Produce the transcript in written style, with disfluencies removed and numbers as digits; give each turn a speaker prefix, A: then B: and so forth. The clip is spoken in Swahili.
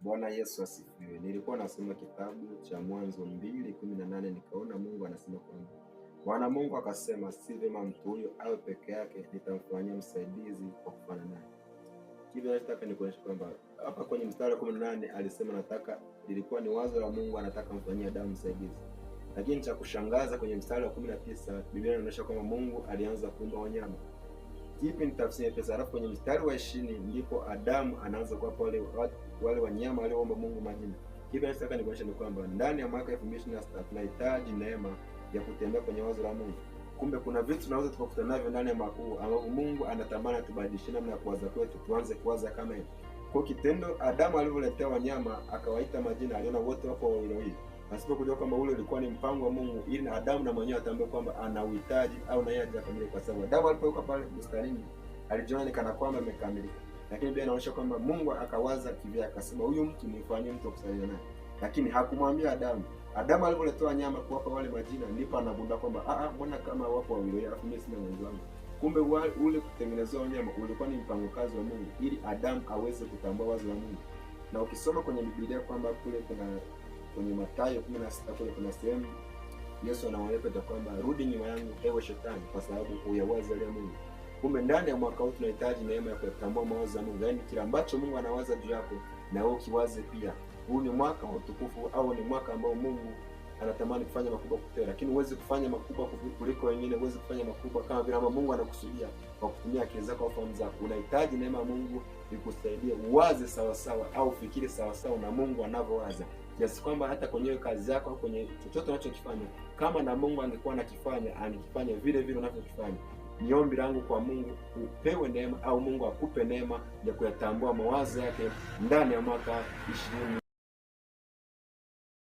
A: Bwana Yesu asifiwe. Nilikuwa nasoma kitabu cha Mwanzo 2:18 nikaona Mungu anasema kwamba Bwana Mungu akasema, si vyema mtu huyo awe peke yake, nitamfanyia msaidizi wa kufana naye. Hivyo nataka nikuonyeshe kwamba hapa kwenye mstari wa 18 alisema ilikuwa ni wazo la Mungu, anataka mfanyie Adamu msaidizi. Lakini cha kushangaza kwenye mstari wa 19 Biblia inaonyesha kwamba Mungu alianza kuumba wanyama. Kipi ni tafsiri pesa? Alafu kwenye mstari wa 20 ndipo Adamu anaanza kuwapa wale wanyama walioomba Mungu majina. Hivyo nataka nikuonyeshe ni kwamba ndani ya mwaka 2026 tunahitaji neema ya kutembea kwenye wazo la Mungu. Kumbe kuna vitu tunaweza tukakutana navyo ndani ya mwaka huu ambapo Mungu anatamani tubadilishe namna ya kuwaza kwetu, tuanze kuwaza kama yeye. Kwa kitendo Adamu alivyoletea wanyama akawaita majina, aliona wote wapo wawili. Pasipo kujua kwamba ule ulikuwa ni mpango wa Mungu ili na Adamu na mwenyewe atambue kwamba ana uhitaji au na yeye hajakamilika, kwa sababu Adamu alipokuwa pale bustanini alijiona ni kana kwamba amekamilika. Lakini Biblia inaonyesha kwamba Mungu akawaza kivya, akasema huyu mtu nifanyie mtu kusaidia naye. Lakini hakumwambia Adamu. Adamu alipoletea nyama kuwapa wale majina ndipo anagundua kwamba mbona kama wapo wawili alafu mimi sina mwenzi wangu. Kumbe ule kutengenezwa nyama ulikuwa ni mpango kazi wa Mungu ili Adamu aweze kutambua wazo la Mungu. Na ukisoma kwenye Biblia kwamba kule kwenye Mathayo 16 kule kuna sehemu Yesu anawaeleza kwamba rudi nyuma yangu ewe shetani, kwa sababu huyawaza yale Mungu. Kumbe ndani ya mwaka huu tunahitaji neema ya kutambua mawazo ya Mungu, yaani kila ambacho Mungu anawaza juu yako na wewe kiwaze pia. Huu ni mwaka wa utukufu au ni mwaka ambao Mungu anatamani kufanya makubwa kukutea, lakini huwezi kufanya makubwa kuliko wengine, huwezi kufanya makubwa kama vile Mungu anakusudia kwa kutumia akili zako au fahamu zako. Unahitaji neema ya Mungu ikusaidie uwaze sawa sawa au ufikiri sawa sawa na Mungu anavyowaza. Kiasi kwamba hata kwenye kazi yako au kwenye chochote unachokifanya, kama na Mungu angekuwa angekifanya vile vile unavyokifanya. Ni ombi langu kwa Mungu upewe neema au Mungu akupe neema ya kuyatambua mawazo yake ndani ya mwaka 20